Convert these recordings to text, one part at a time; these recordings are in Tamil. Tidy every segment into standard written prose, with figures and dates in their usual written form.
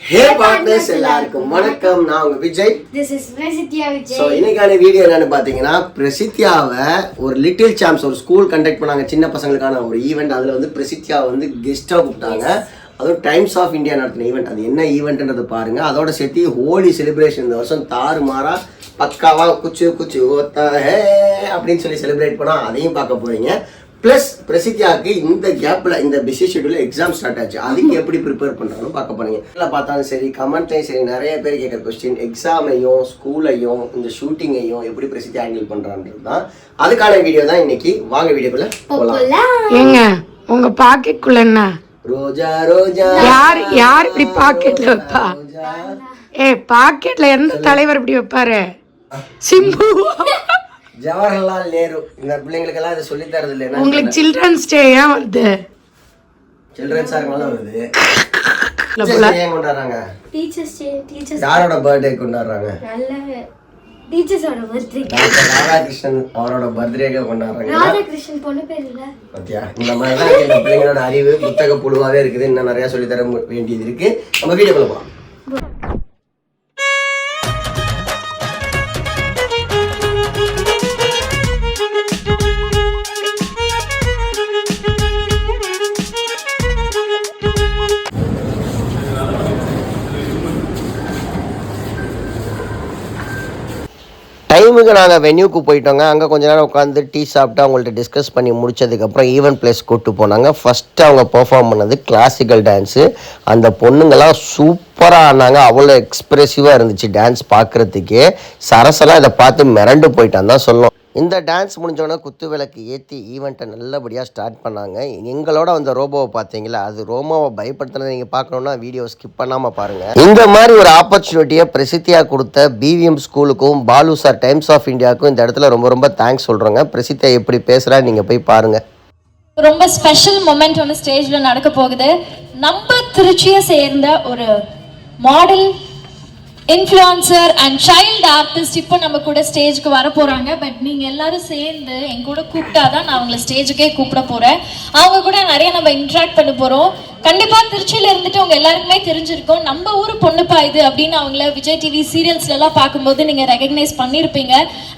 ஹே பார்ட்னர்ஸ் எல்லாருக்கும் வணக்கம். நான் உங்க Vijay. This is Prasithya Vijay. So இன்னைக்கான வீடியோ என்னன்னு பார்த்தீங்கன்னா, பிரசித்யாவை ஒரு லிட்டில் சாம்ப்ஸ் ஒரு ஸ்கூல் கண்டக்ட் பண்ணாங்க, சின்ன பசங்களுக்கான ஒரு ஈவெண்ட். அதில் வந்து பிரசித்யா வந்து கெஸ்ட்டாக கூப்பிட்டாங்க. அதுவும் டைம்ஸ் ஆஃப் இந்தியா நடத்தின ஈவெண்ட். அது என்ன ஈவெண்ட்ன்றது பாருங்க. அதோட சேர்த்து ஹோலி செலிப்ரேஷன் இந்த வருஷம் தாறுமாறா பக்காவாக குச்சி ஓத்தா ஹே அப்படின்னு சொல்லி செலிப்ரேட் பண்ணால் அதையும் பார்க்க போறீங்க. ப்ளஸ் பிரசித்யாவுக்கு இந்த கேப்பில் இந்த பிஸி ஷெட்யூலில் எக்ஸாம் ஸ்டார்ட் ஆச்சு. அதுக்கு எப்படி ப்ரிப்பேர் பண்ணுறாலும் பார்க்க போறீங்க. இல்லை பார்த்தாலும் சரி, கமெண்ட்லையும் சரி, நிறைய பேர் கேட்குற கொஸ்டின் எக்ஸாமையும் ஸ்கூலையும் இந்த ஷூட்டிங்கையும் எப்படி பிரசித்யா ஹேண்டில் பண்ணுறான்றது தான். அதுக்கான வீடியோ தான் இன்னைக்கு. வாங்க வீடியோக்குள்ள போகலாம். ஏங்க உங்க பாக்கெட்டுக்குள்ள என்ன? ரோஜா ரோஜா. யார் இப்படி பாக்கெட்ல வைப்பா? பாக்கெட்ல எந்த தலைவர் இப்படி வைப்பாரு? சிம்பு, ஜவஹர்லால் நேரு. இந்த பிள்ளைங்களுக்கு எல்லாம் இதை சொல்லி தரது இல்லை. உங்களுக்கு சில்ட்ரன்ஸ் டே ஏன் வருது? சில்ட்ரன்ஸ் ஆர்னால வருது. ஏன் கொண்டாடுறாங்க? Teachers day. டீச்சர்ஸ் யாரோட பர்த்டே கொண்டாடுறாங்க? நல்ல டீச்சர்ஸோட பர்த்டே. ராதாகிருஷ்ணன் அவரோட பர்த்டேக்கு கொண்டாடுறாங்க. ராதாகிருஷ்ணன் பொண்ணு பேர் இல்ல. பாத்தியா, இந்த மாதிரி தான் இந்த பிள்ளைங்களோட அறிவு புத்தக புழுவாவே இருக்குது. இன்னும் நிறைய சொல்லி தர வேண்டியது இருக்கு. நம்ம வீடியோக்குள்ள போலாம். டைமுக்கு நாங்கள் வென்யூக்கு போயிட்டோங்க. அங்கே கொஞ்ச நேரம் உட்காந்து டீ சாப்பிட்டு அவங்கள்ட்ட டிஸ்கஸ் பண்ணி முடிச்சதுக்கப்புறம் ஈவெண்ட் பிளேஸ் கூப்பிட்டு போனாங்க. ஃபஸ்ட்டு அவங்க பெர்ஃபார்ம் பண்ணது கிளாசிக்கல் டான்ஸு. அந்த பொண்ணுங்கள்லாம் சூப்பராக ஆனாங்க. அவ்வளோ எக்ஸ்ப்ரெசிவாக இருந்துச்சு டான்ஸ் பார்க்குறதுக்கே. சரசெல்லாம் இதை பார்த்து மிரண்டு போயிட்டான் தான் சொல்லணும். இந்த டான்ஸ் முடிஞ்சோடனே குத்து விளக்கு ஏற்றி ஈவெண்ட்டை நல்லபடியாக ஸ்டார்ட் பண்ணாங்க. எங்களோட அந்த ரோபோவை பார்த்தீங்களா, அது ரோமோவை பயப்படுத்தினதை நீங்கள் பார்க்கணுன்னா வீடியோ ஸ்கிப் பண்ணாமல் பாருங்கள். இந்த மாதிரி ஒரு ஆப்பர்ச்சுனிட்டியை பிரசித்தியா கொடுத்த பிவிஎம் ஸ்கூலுக்கும் பாலு சார் டைம்ஸ் ஆஃப் இந்தியாவுக்கும் இந்த இடத்துல ரொம்ப ரொம்ப தேங்க்ஸ் சொல்கிறோங்க. பிரசித்தியா எப்படி பேசுகிறான்னு நீங்கள் போய் பாருங்கள். ரொம்ப ஸ்பெஷல் மொமெண்ட் ஒன்று ஸ்டேஜில் நடக்க போகுது. நம்ம திருச்சியை சேர்ந்த ஒரு model, influencer and child artist இப்போ நம்ம கூட ஸ்டேஜுக்கு வர போகிறாங்க. பட் நீங்கள் எல்லாரும் சேர்ந்து என் கூட கூப்பிட்டாதான் நான் அவங்கள ஸ்டேஜுக்கே கூப்பிட போகிறேன். அவங்க கூட நிறைய நம்ம இன்ட்ராக்ட் பண்ண போகிறோம். கண்டிப்பாக திருச்சியில் இருந்துட்டு அவங்க எல்லாருக்குமே தெரிஞ்சிருக்கும், நம்ம ஊர் பொண்ணுப்பா இது அப்படின்னு அவங்கள விஜய் டிவி சீரியல்ஸ்லாம் பார்க்கும்போது நீங்கள் ரெகக்னைஸ் பண்ணியிருப்பீங்க.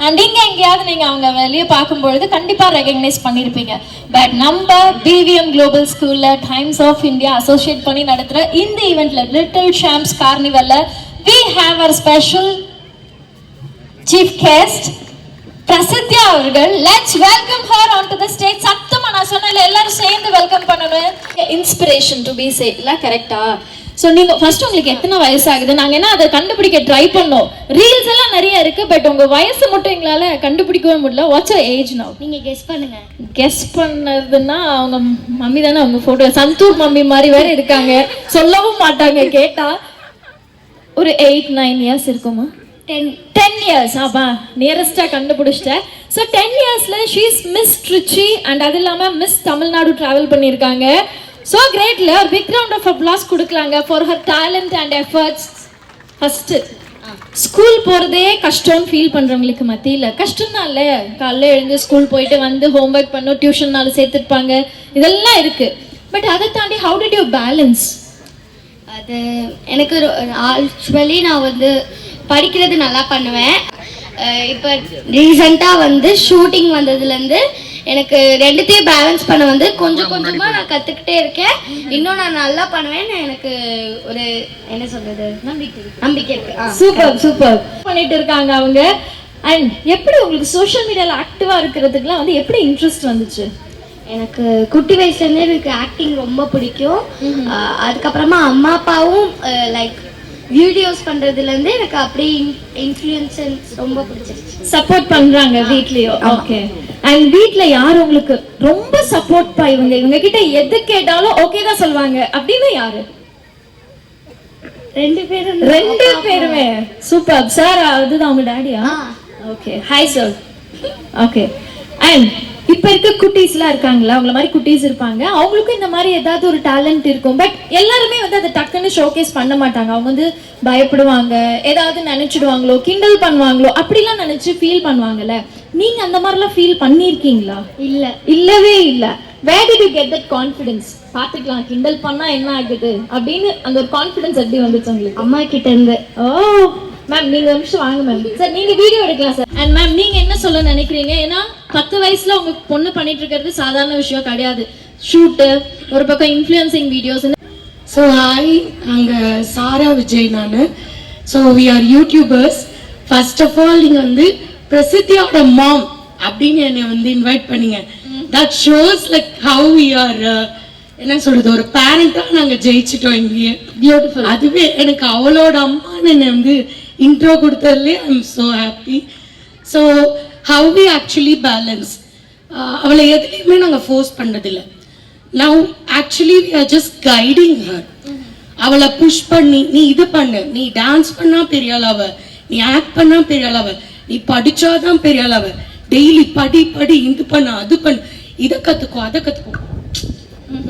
அண்ட் இங்கே எங்கேயாவது நீங்கள் அவங்க வெளியே பார்க்கும்பொழுது கண்டிப்பாக ரெகக்னைஸ் பண்ணியிருப்பீங்க. பட் நம்ம பிவிஎம் குளோபல் ஸ்கூலில் டைம்ஸ் ஆஃப் இந்தியா அசோசியேட் பண்ணி நடத்துகிற இந்த ஈவெண்ட்டில் லிட்டில் சாம்ப்ஸ் கார்னிவலில் we have our special chief guest Prasithya அவர்கள். let's welcome her onto the stage. சத்தமா நான் சொன்னல எல்லாரும் சேர்ந்து வெல்கம் பண்ணணும். இன்ஸ்பிரேஷன் டு பி சே இல்ல கரெக்ட்டா? சோ நீங்க ஃபர்ஸ்ட் உங்களுக்கு எத்தனை வயசு ஆகுது? நாங்க என்ன அதை கண்டுபிடிக்க ட்ரை பண்ணோம். ரீல்ஸ் எல்லாம் நிறைய இருக்கு, பட் உங்க வயசு மட்டும் எங்களால கண்டுபிடிக்கவே முடியல. வாட்ஸ் யுவர் ஏஜ் நவ? நீங்க கெஸ் பண்ணுங்க. கெஸ் பண்ணதுன்னா அவங்க மம்மி தானே, அவங்க போட்டோ சந்தூர் மம்மி மாதிரி வேற இருக்காங்க, சொல்லவும் மாட்டாங்க கேட்டா. ஒரு 8-9 இயர்ஸ் இருக்குமா? 10 இயர்ஸ். அப்பா நியரஸ்டா கண்டுபிடிச்சிட்டேன். ஸோ 10 இயர்ஸ்ல ஷீஸ் மிஸ் ட்ரிச்சி அண்ட் அது இல்லாமல் மிஸ் தமிழ்நாடு டிராவல் பண்ணியிருக்காங்க. ஸோ கிரேட்ல ஒரு பிக் ரவுண்ட் ஆஃப் அப்ளாஸ் கொடுக்கலாங்க for her talent and efforts. First school போகிறதே கஷ்டம்னு ஃபீல் பண்ணுறவங்களுக்கு மத்தியில் கஷ்டம் தான் இல்லை. காலைல எழுந்து ஸ்கூல் போயிட்டு வந்து ஹோம்ஒர்க் பண்ணும், டியூஷன்னால சேர்த்துருப்பாங்க, இதெல்லாம் இருக்குது. பட் அதை தாண்டி ஹவு டிட் யூ பேலன்ஸ்? அது எனக்கு ஆக்சுவலி நான் வந்து படிக்கிறது நல்லா பண்ணுவேன். இப்போ ரீசெண்டாக வந்து ஷூட்டிங் வந்ததுலேருந்து எனக்கு ரெண்டுத்தையும் பேலன்ஸ் பண்ண வந்து கொஞ்சம் கொஞ்சமாக நான் கற்றுக்கிட்டே இருக்கேன். இன்னும் நான் நல்லா பண்ணுவேன்னு எனக்கு ஒரு என்ன சொல்கிறது நம்பிக்கை இருக்கு. சூப்பர் சூப்பர் பண்ணிட்டு இருக்காங்க அவங்க. அண்ட் எப்படி உங்களுக்கு சோஷியல் மீடியாவில் ஆக்டிவாக இருக்கிறதுக்குலாம் வந்து எப்படி இன்ட்ரெஸ்ட் வந்துச்சு? எனக்கு குட்டி வயசுலேருந்தே எனக்கு ஆக்டிங் ரொம்ப பிடிக்கும். அதுக்கப்புறமா அம்மா அப்பாவும் லைக் வீடியோஸ் பண்ணுறதுலேருந்து எனக்கு அப்படியே இன்ஃப்ளூயன்ஸ் ரொம்ப பிடிச்சிருச்சு. சப்போர்ட் பண்ணுறாங்க வீட்லேயும். ஓகே. அண்ட் வீட்டில் யார் உங்களுக்கு ரொம்ப சப்போர்ட் பா? இவங்க கிட்ட எது கேட்டாலும் ஓகே தான் சொல்லுவாங்க அப்படின்னு யாரு? ரெண்டு பேருமே. சூப்பர். சார் அதுதான் உங்க டேடியா? Okay. Hi sir. Okay. And இப்போ இருக்க குட்டீஸ்லாம் இருக்காங்களா, அவங்கள மாதிரி குட்டீஸ் இருப்பாங்க, அவங்களுக்கும் இந்த மாதிரி ஏதாவது ஒரு டேலண்ட் இருக்கும். பட் எல்லாருமே வந்து அதை டக்குன்னு ஷோகேஸ் பண்ண மாட்டாங்க. அவங்க வந்து பயப்படுவாங்க, ஏதாவது நினைச்சிடுவாங்களோ, கிண்டல் பண்ணுவாங்களோ, அப்படிலாம் நினைச்சு ஃபீல் பண்ணுவாங்கல்ல. நீங்க அந்த மாதிரிலாம் ஃபீல் பண்ணியிருக்கீங்களா? இல்லை, இல்லவே இல்லை. Where did you get that confidence? பாத்துக்கலாம், கிண்டல் பண்ணா என்ன ஆகுது அப்படின்னு அந்த ஒரு கான்ஃபிடன்ஸ் எப்படி வந்துச்சு உங்களுக்கு? அம்மா கிட்ட இருந்து. ஓ மேம், நீங்க ஒரு நிமிஷம் வாங்க மேம். சார் நீங்க வீடியோ எடுக்கலாம் சார். அண்ட் மேம், நீங்க என்ன சொல்ல நினைக்கிறீங்க? ஏன்னா 10 வயசுல உங்க பொண்ணு பண்ணிட்டு இருக்கிறது சாதாரண விஷயம் கிடையாது. ஷூட்டு, ஒரு பக்கம் இன்ஃப்ளூயன்சிங் வீடியோஸ். ஸோ ஹாய், நாங்கள் சாரா விஜய். நான் so we are youtubers. First of all நீங்கள் வந்து பிரசித்தியோட மாம் அப்படின்னு என்னை வந்து இன்வைட் பண்ணீங்க. That shows like how we are, என்ன சொல்றது, ஒரு பேரண்டாக நாங்கள் ஜெயிச்சிட்டோம் இங்கேயே. பியூட்டிஃபுல். அதுவே எனக்கு அவளோட அம்மான்னு என்னை வந்து இன்ட்ரோ கொடுத்ததுலேயே I am so happy. So how we actually balance, அவளை எதுலேயுமே நாங்கள் ஃபோர்ஸ் பண்ணுறதில்ல. Now actually we are just guiding her. அவளை புஷ் பண்ணி, நீ இது பண்ணு, நீ டான்ஸ் பண்ணா பெரிய ஆளாவ, நீ ஆக்ட் பண்ணா பெரிய ஆளாவ, நீ படிச்சாதான் பெரிய ஆளாவ, டெய்லி படி படி, இது பண்ணு அது பண்ணு, இதை கத்துக்கோ அதை கத்துக்கோ.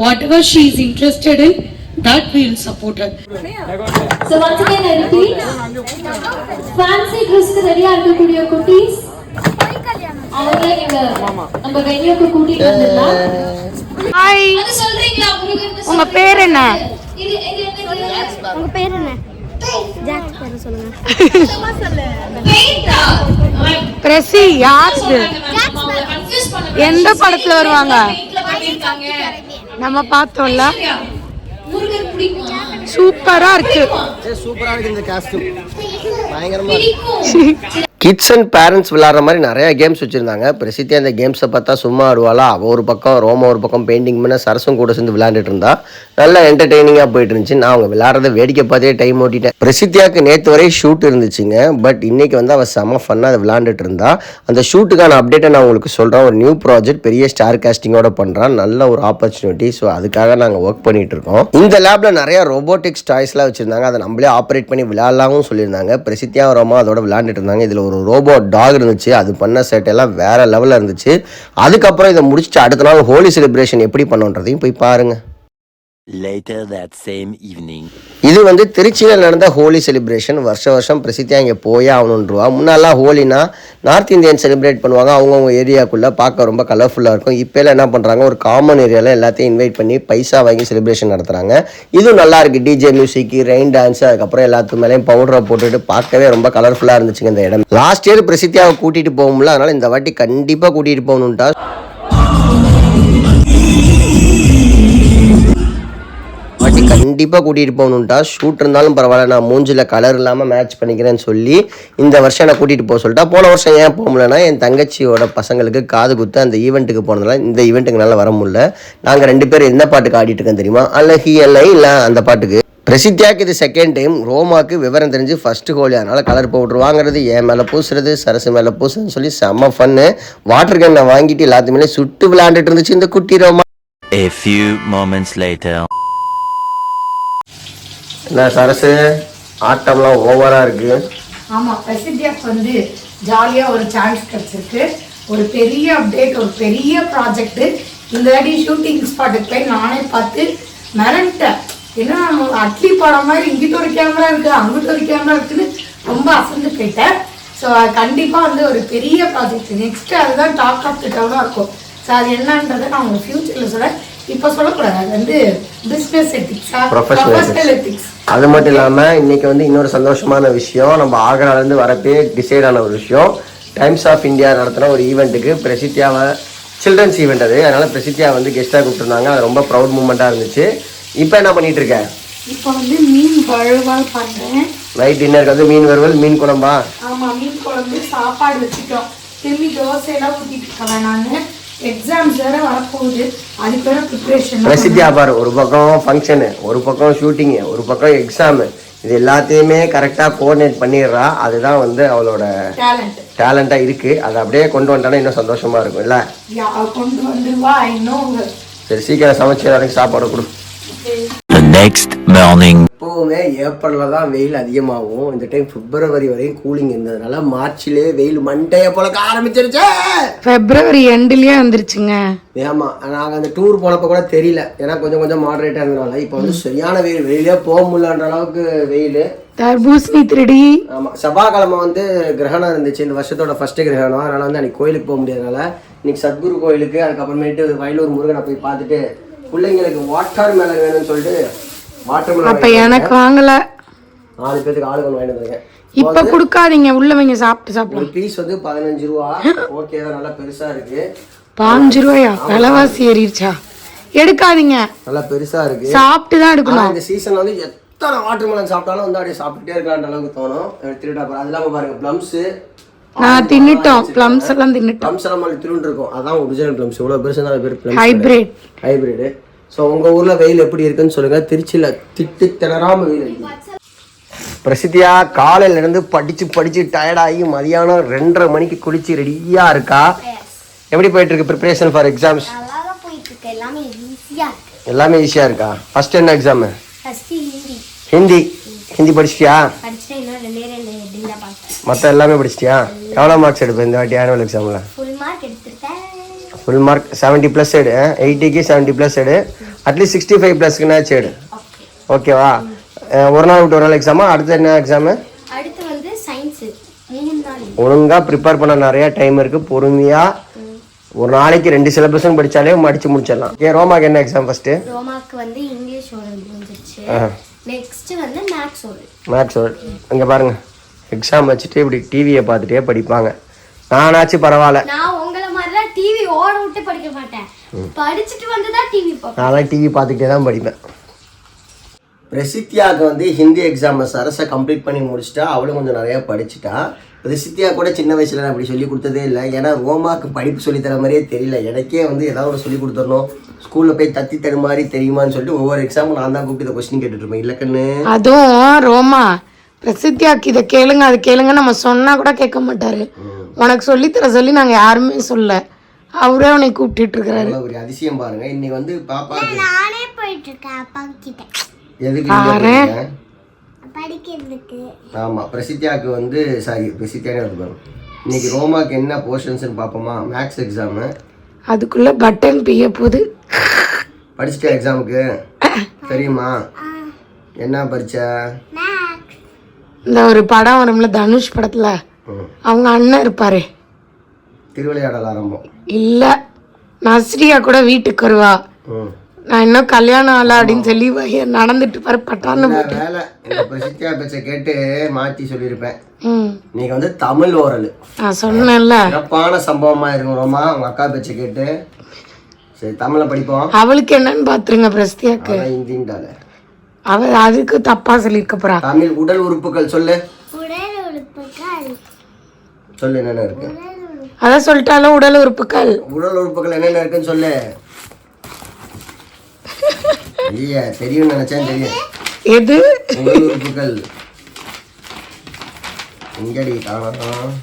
Whatever she is interested in, that we will support her. So once again I repeat, fancy dress ரெடியா இருக்கக்கூடிய குட்டீஸ் அவங்களே நீங்க நம்ம வென்யூக்கு கூட்டிட்டு வந்துடலாம். ஹாய், அது சொல்றீங்களா முருகன்? உங்க பேர் என்ன? உங்க பேர் என்ன? ஜாக் பேர் சொல்லுங்க. பிரசி யார் இது? எந்த படத்துல வருவாங்க? நம்ம பார்த்தோம்ல, முருகன் பிடிக்கும். சூப்பரா இருக்கு. சூப்பராக இருக்குது இந்த காஸ்டியூம், பயங்கரமாக இருக்கு. கிட்ஸ் அண்ட் பேரண்ட்ஸ் விளாட்ற மாதிரி நிறையா கேம்ஸ் வச்சுருந்தாங்க. பிரசித்தி அந்த கேம்ஸை பார்த்தா சும்மா ஆடுவாளா, அவள் ஒரு பக்கம், ரோமா ஒரு பக்கம் பெயிண்டிங் பண்ண, சரசும் கூட சேர்ந்து விளையாண்டுட்டு இருந்தா. நல்லா என்டர்டெய்னிங்காக போயிட்டு இருந்துச்சு. நான் அவங்க விளையாடுறத வேடிக்கை பார்த்தே டைம் ஓட்டிட்டேன். பிரசித்தியாவுக்கு நேற்று வரை ஷூட் இருந்துச்சுங்க. பட் இன்னைக்கு வந்து அவள் செம்ம ஃபன்னாக அதை விளையாண்டுட்டு இருந்தா. அந்த ஷூட்டுக்கான அப்டேட்டை நான் உங்களுக்கு சொல்கிறேன். ஒரு நியூ ப்ராஜெக்ட் பெரிய ஸ்டார் காஸ்டிங்கோட பண்ணுறான். நல்ல ஒரு ஆப்பர்ச்சுனிட்டி. ஸோ அதுக்காக நாங்கள் ஒர்க் பண்ணிட்டு இருக்கோம். இந்த லேபில் நிறைய ரோபோட்டிக்ஸ் டாய்ஸ்லாம் வச்சுருந்தாங்க. அதை நம்மளே ஆப்ரேட் பண்ணி விளையாடலாம்னு சொல்லியிருந்தாங்க. பிரசித்தியா ரோமா அதோட விளையாண்டுட்டு இருந்தாங்க. இதில் ஒரு ரோபோட் டாக் இருந்துச்சு. அது பண்ண செட் எல்லாம் வேற லெவலில் இருந்துச்சு. அதுக்கப்புறம் இதை முடிச்சுட்டு அடுத்த நாள் ஹோலி செலிப்ரேஷன் எப்படி பண்ணுன்றதையும் போய் பாருங்க. Later that same evening. இது வந்து திருச்சியில் நடந்த ஹோலி செலிப்ரேஷன். வருஷம் பிரசித்தியா இங்கே போயே ஆகணுன்றவா. முன்னாலாம் ஹோலினா நார்த் இந்தியன் செலிப்ரேட் பண்ணுவாங்க. அவங்கவுங்க ஏரியாக்குள்ளே பார்க்க ரொம்ப கலர்ஃபுல்லாக இருக்கும். இப்போலாம் என்ன பண்ணுறாங்க, ஒரு காமன் ஏரியாவில் எல்லாத்தையும் இன்வைட் பண்ணி பைசா வாங்கி செலிப்ரேஷன் நடத்துகிறாங்க. இதுவும் நல்லா இருக்குது. டிஜே மியூசிக், ரெயின் டான்ஸ், அதுக்கப்புறம் எல்லாத்து மேலேயும் பவுடரை போட்டுட்டு பார்க்கவே ரொம்ப கலர்ஃபுல்லாக இருந்துச்சுங்க இந்த இடம். லாஸ்ட் இயர் பிரசித்தியாவை கூட்டிகிட்டு போகும்ல, அதனால் இந்த வாட்டி கண்டிப்பாக கூட்டிகிட்டு போகணுன்ட்டா. கண்டிப்பாக கூட்டிகிட்டு போகணுன்ட்டா. ஷூட் இருந்தாலும் பரவாயில்ல, நான் மூஞ்சில் கலர் இல்லாமல் மேட்ச் பண்ணிக்கிறேன்னு சொல்லி இந்த வருஷம் நான் கூட்டிகிட்டு போக சொல்லிட்டா. போன வருஷம் ஏன் போக முடியலன்னா, என் தங்கச்சியோட பசங்களுக்கு காது குத்து அந்த ஈவெண்ட்டுக்கு போனதுனால இந்த ஈவெண்ட்டுக்கு நல்லா வர முடியல. நாங்கள் 2 பேர் என்ன பாட்டுக்கு ஆடிட்டு இருக்கோம் தெரியுமா? அல்லஹி அல்லை இல்லை அந்த பாட்டுக்கு. பிரசித்தியாவுக்கு இது செகண்ட் டைம். ரோமாவுக்கு விவரம் தெரிஞ்சு ஃபர்ஸ்ட் ஹோலி, அதனால் கலர் பவுடர் வாங்குறது, என் மேலே பூசுறது, சரசு மேலே பூசுறதுன்னு சொல்லி செம்ம ஃபன்னு. வாட்டர் கேனை வாங்கிட்டு எல்லாத்துமே சுட்டு விளையாண்டுட்டு இருந்துச்சு இந்த குட்டி ரோமா. A few moments later. என்ன சரசு, ஆட்டம்லாம் ஓவராக இருக்குது. ஆமாம், பிரசித்தியாக்கு வந்து ஜாலியாக ஒரு சான்ஸ் கிடச்சிருக்கு. ஒரு பெரிய அப்டேட், ஒரு பெரிய ப்ராஜெக்ட்டு. இந்த வாட்டி ஷூட்டிங் ஸ்பாட்டுக்கு போய் நானே பார்த்து மிரண்டேன். ஏன்னா அட்லி படம் மாதிரி இங்கிட்ட ஒரு கேமரா இருக்குது, அங்கிட்ட ஒரு கேமரா இருக்குன்னு ரொம்ப அசந்து போயிட்டேன். ஸோ கண்டிப்பாக வந்து ஒரு பெரிய ப்ராஜெக்ட். நெக்ஸ்ட்டு அதுதான் டாக் ஆஃப் தி டவுனாக இருக்கும். ஸோ அது என்னன்றதை நான் உங்களுக்கு ஃபியூச்சரில் சொல்கிறேன். இப்போ சொல்லக்கூடாது, அது வந்து பிஸ்னஸ் எத்திக்ஸா, ப்ரொஃபஷனல் எத்திக்ஸ். அது மட்டும் இல்லாமல் இன்றைக்கி வந்து இன்னொரு சந்தோஷமான விஷயம், நம்ம ஆக்ராலேருந்து வரப்பே டிசைட் ஆன ஒரு விஷயம். டைம்ஸ் ஆஃப் இந்தியா நடத்தின ஒரு ஈவெண்ட்டுக்கு பிரசித்தியாவை, சில்ட்ரன்ஸ் ஈவெண்ட் அது, அதனால் பிரசித்தியா வந்து கெஸ்ட்டாக கூப்பிட்டுருந்தாங்க. அது ரொம்ப ப்ரௌட் மூமெண்ட்டாக இருந்துச்சு. இப்போ என்ன பண்ணிட்டு இருக்கேன்? இப்போ வந்து மீன் வறுவல் பண்ணுறேன். நைட் டின்னருக்கு வந்து மீன் வறுவல், மீன் குழம்பா? ஆமாம், மீன் குழம்பு, சாப்பாடு வச்சுட்டோம். திரும்பி தோசையெல்லாம் ஊற்றிட்டு இருக்கேன். நான் எக்ஸாம்ஸ் வேறு வரப்போகுது, அதுக்கு வேறு ப்ரிப்ரேஷன். பிரசித்தியா பாரு, ஒரு பக்கம் ஃபங்க்ஷனு, ஒரு பக்கம் ஷூட்டிங்கு, ஒரு பக்கம் எக்ஸாமு, இது எல்லாத்தையுமே கரெக்டாக கோஆர்டினேட் பண்ணிடுறா. அதுதான் வந்து அவளோட டேலண்டாக இருக்குது. அதை அப்படியே கொண்டு வந்துட்டானா இன்னும் சந்தோஷமாக இருக்கும் இல்லை? கொண்டு வந்துருவா இன்னும். சரி, சீக்கிரம் சமைச்சு எல்லாருக்கும் சாப்பாடு கொடு. The next morning. எப்போவுமே ஏப்ரலில் தான் வெயில் அதிகமாகும். இந்த டைம் பிப்ரவரி வரையும் கூலிங் இருந்ததுனால மார்ச்லேயே வெயில் மண்டையை பழக்க ஆரம்பிச்சிருச்சு. பிப்ரவரி எண்ட்லேயே வந்துருச்சுங்க. ஆமாம், நாங்கள் அந்த டூர் போனப்போ கூட தெரியல, ஏன்னா கொஞ்சம் கொஞ்சம் மாடரேட்டாக இருந்தனால. இப்போ வந்து சரியான வெயில், வெளியிலே போக முடியலன்ற அளவுக்கு வெயில். தர்பூசணி திருடி. ஆமாம், செவ்வாய்க்கிழமை வந்து கிரகணம் இருந்துச்சு, இந்த வருஷத்தோட ஃபர்ஸ்ட் கிரகணம். அதனால் வந்து அன்றைக்கி கோயிலுக்கு போக முடியாதனால இன்னைக்கு சத்குரு கோயிலுக்கு, அதுக்கப்புறமேட்டு வயலூர் முருகனை போய் பார்த்துட்டு பிள்ளைங்களுக்கு வாட்டர் மெலன் வேணும்னு சொல்லிட்டு வாட்டர் மெலன் அப்ப எனக்கு வாங்கல 4 பேருக்கு ஆளுக்கு ஒன்று வாங்கிட்டு வந்தேன். இப்ப குடுக்காதீங்க, உள்ள வைங்க சாப்பிட்டு சாப்பிடலாம். ஒரு பீஸ் வந்து 15 ரூபா. ஓகே தான், நல்லா பெருசா இருக்கு. 5 ரூபாயா? விலைவாசி ஏறிடுச்சா? எடுக்காதீங்க, நல்லா பெருசா இருக்கு. சாப்பிட்டு தான் எடுக்கணும். இந்த சீசன்ல வந்து எத்தனை வாட்டர் மெலன் சாப்பிட்டாலும் வந்து அப்படியே சாப்பிட்டுட்டே இருக்கலான்ற அளவுக்கு தோணும். திருட்டா பாரு. அது இல்லாம பாருங்க பிளம்ஸ் நான் தின்னுட்டோம், பிளம்ஸ் எல்லாம் தின்னுட்டோம். பிளம்ஸ் எல்லாம் மாதிரி திருண்டு இருக்கும். அதான் ஒரிஜினல் பிளம்ஸ். இவ்வளவு பெருசு தான் பேர் பிளம்ஸ். ஹைபிரிட். ஸோ உங்க ஊர்ல வெயில் எப்படி இருக்குன்னு சொல்லுங்க. திருச்சியில திட்டு திணறாம வெயில் அடிக்குது. பிரசித்தியா காலையில இருந்து படிச்சு டயர்டாகி மதியானம் 2:30 மணிக்கு குளிச்சு ரெடியா இருக்கா? எப்படி போயிட்டு இருக்கு ப்ரிப்பரேஷன் ஃபார் எக்ஸாம்ஸ்? நல்லா போயிட்டு இருக்கு. எல்லாமே ஈஸியா இருக்கு. எல்லாமே ஈஸியா இருக்கா? ஃபர்ஸ்ட் என்ன எக்ஸாம்? ஃபர்ஸ்ட் ஹிந்தி படிச்சிட்டியா? படிச்சுட்டு இன்னும் 2 ஹெட்டிங் தான் பார்த்தேன். மற்ற எல்லாமே படிச்சிட்டியா? எவ்வளோ மார்க்ஸ் எடுப்பேன் இந்த வாட்டி ஆனுவல் எக்ஸாமில்? ஃபுல் மார்க் எடுத்துட்டேன். ஃபுல் மார்க் 70+ எடு. 80க்கு 70+ எடு. அட்லீஸ்ட் 65+க்குனாச்சும் எடு. ஓகேவா? ஒரு நாள் விட்டு ஒரு நாள் எக்ஸாமா? அடுத்து என்ன எக்ஸாமு? அடுத்து வந்து சயின்ஸ் 3 நாள். ஒழுங்காக ப்ரிப்பேர் பண்ண நிறைய டைம் இருக்குது. பொறுமையாக ஒரு நாளைக்கு 2 சிலபஸும் படித்தாலே மடித்து முடிச்சிடலாம். ரோமாக்கு என்ன எக்ஸாம் ஃபஸ்ட்டு? ரோமாக்கு வந்து இங்கிலீஷ் ஓரல் முடிஞ்சிருச்சு. நெக்ஸ்ட் வந்து மேக்ஸ் ஓரல். இங்கே பாருங்க, எக்ஸாம் வச்சுட்டு இப்படி டிவியை பார்த்துட்டே படிப்பாங்க. நானாச்சும் பரவாயில்ல. நான் உங்களை மாதிரி தான் டிவி ஓட விட்டு படிக்க மாட்டேன். படிச்சுட்டு வந்து தான் டிவி பார்ப்பேன். நான் டிவி பார்த்துக்கிட்டே தான் படிப்பேன். பிரசித்தியாவுக்கு வந்து ஹிந்தி எக்ஸாம் சரஸை கம்ப்ளீட் பண்ணி முடிச்சிட்டா. அவளும் கொஞ்சம் நிறையா படிச்சுட்டா. பிரசித்தியா கூட சின்ன வயசில் நான் அப்படி சொல்லி கொடுத்ததே இல்லை. ஏன்னா ரோமாவுக்கு படிப்பு சொல்லித்தர மாதிரியே தெரியல. எனக்கே வந்து ஏதாவது ஒரு சொல்லி கொடுத்துடணும். ஸ்கூலில் போய் தத்தி தரு மாதிரி தெரியுமான்னு சொல்லிட்டு ஒவ்வொரு எக்ஸாமும் நான் தான் கூப்பிட்டு இதை கொஸ்டின் கேட்டுட்டு இருப்பேன். இல்லைக்கண்ணு அதுவும் ரோமா பிரசித்தியாக்கு இதை கேளுங்க அது கேளுங்க நம்ம சொன்னா கூட கேட்க மாட்டாரு. உனக்கு சொல்லித்தர சொல்லி நாங்க யாருமே சொல்ல, அவரே உன்னை கூப்பிட்டு இருக்கிறாரு. ஒரு அதிசயம் பாருங்க. இன்னைக்கு வந்து பாப்பா நானே போயிட்டு இருக்கேன் அப்பா கிட்ட. எதுக்கு படிக்கிறதுக்கு? ஆமா, பிரசித்தியாவுக்கு வந்து பிரசித்தியானே இருப்பாங்க. இன்னைக்கு ரோமாக்கு என்ன போர்ஷன்ஸ்னு பார்ப்போமா? Maths exam. அதுக்குள்ள பட்டன் பிய போகுது. படிச்சுட்டே எக்ஸாமுக்கு தெரியுமா? என்ன படிச்ச? இந்த ஒரு படம் வரும்ல தனுஷ் படத்துல, அவங்க அண்ணன் இருப்பாரு, திருவிளையாடல் ஆரம்பம். இல்ல நஸ்ரியா கூட வீட்டுக்கு வருவா. நான் இன்னும் கல்யாணம் ஆகல அப்படின்னு சொல்லி நடந்துட்டு பாரு பட்டான்னு வேலை. பிரசித்தியா பேச்ச கேட்டு மாற்றி சொல்லியிருப்பேன். நீங்க வந்து தமிழ் ஓரல் நான் சொன்னேன்ல, சிறப்பான சம்பவமா இருக்கும் ரோமா. உங்க அக்கா பேச்ச கேட்டு சரி தமிழ படிப்போம். அவளுக்கு என்னன்னு பாத்துருங்க பிரசித்தியாக்கு. ஹிந்திண்டால அவ அதுக்கு தப்பா சொல்லியிருக்க போறா. தமிழ் உடல் உறுப்புகள் சொல்லு. உடல் உறுப்புகள் சொல்லு என்னென்ன இருக்கு. அதான் சொல்லிட்டாலும் உடல் உறுப்புகள். உடல் உறுப்புகள் என்னென்ன இருக்குன்னு சொல்லு. ஐயா தெரியும் நினைச்சேன். தெரியும் எது உடல் உறுப்புகள் எங்கடி காணோம்?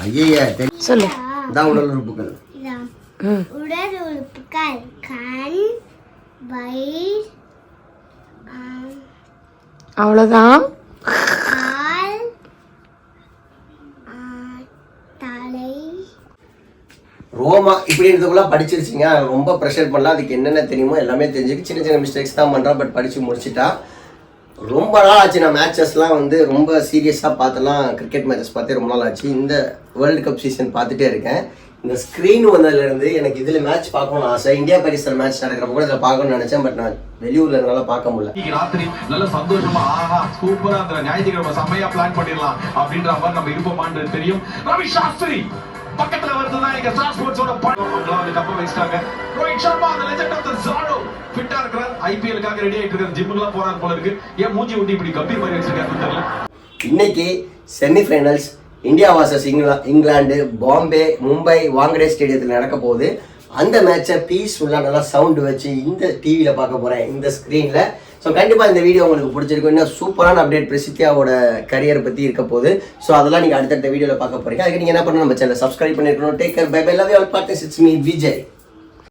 ஐயா தெரியும் சொல்லு. இதான் உடல் உறுப்புகள். உடல் உறுப்புகள் கண், வயிறு, அவ்வளவுதான். கால், தலை. ரோமா இப்படின்றதுக்குள்ள படிச்சிருச்சிங்க. ரொம்ப ப்ரெஷர் பண்ணலாம். அதுக்கு என்னென்ன தெரியுமோ எல்லாமே தெரிஞ்சுக்கு. சின்ன சின்ன மிஸ்டேக்ஸ் தான் பண்ணுறா. பட் படித்து முடிச்சிட்டா. ரொம்ப நாள் ஆச்சு. நான் மேட்சஸ்லாம் வந்து ரொம்ப சீரியஸாக பார்த்தலாம். கிரிக்கெட் மேட்சஸ் பார்த்தே ரொம்ப நாள் ஆச்சு. இந்த வேர்ல்டு கப் சீசன் பார்த்துட்டே இருக்கேன். இந்த ஸ்க்ரீன் வந்ததுலேருந்து எனக்கு இதில் மேட்ச் பார்க்கணும்னு ஆசை. இந்தியா பாகிஸ்தான் மேட்ச் நடக்கிறப்ப கூட இதில் பார்க்கணும்னு நினச்சேன். பட் நான் வெளியூரில் இருந்தால பார்க்க முடியல. இன்னைக்கு ராத்திரி நல்ல சந்தோஷமா ஆஹா சூப்பரா அந்த ஞாயிற்றுக்கிழமை செம்மையா பிளான் பண்ணிடலாம் அப்படின்ற மாதிரி நம்ம இருப்போமான்னு தெரியும். ரவி சாஸ்திரி பக்கத்துல வருதுதான் எங்க ஸ்டார் ஸ்போர்ட்ஸோட வந்து கப்ப வச்சிட்டாங்க. ரோஹித் சர்மா அந்த லெஜெண்ட் ஆஃப் தி ஜாடோ ஃபிட்டா இருக்கிறார். ஐபிஎல்லுக்காக ரெடி ஆயிட்டு இருக்காரு. ஜிம்முக்குலாம் போறாரு போல இருக்கு. ஏன் மூஞ்சி ஊட்டி இப்படி கம்பீர் மாதிரி வச்சிருக்காருன்னு தெரியல. இன்னைக்கு semifinals India versus England Bombay Mumbai Wankhede ஸ்டேடியத்தில் நடக்க போகுது. அந்த மேட்சை பீஸ்ஃபுல்லாக நல்லா சவுண்டு வச்சு இந்த டிவியில் பார்க்க போகிறேன், இந்த ஸ்க்ரீனில். ஸோ கண்டிப்பாக இந்த வீடியோ உங்களுக்கு பிடிச்சிருக்கும். இன்னும் சூப்பரான அப்டேட் பிரசித்தியாவோட கரியர் பற்றி இருக்க போகுது. ஸோ அதெல்லாம் நீங்கள் அடுத்தடுத்த வீடியோவில் பார்க்க போகிறீங்க. அதுக்கு நீங்கள் என்ன பண்ணணும், நம்ம சேனலை சப்ஸ்கிரைப் பண்ணிருக்கணும். Take care, bye bye, love you all, partners, it's me Vijay.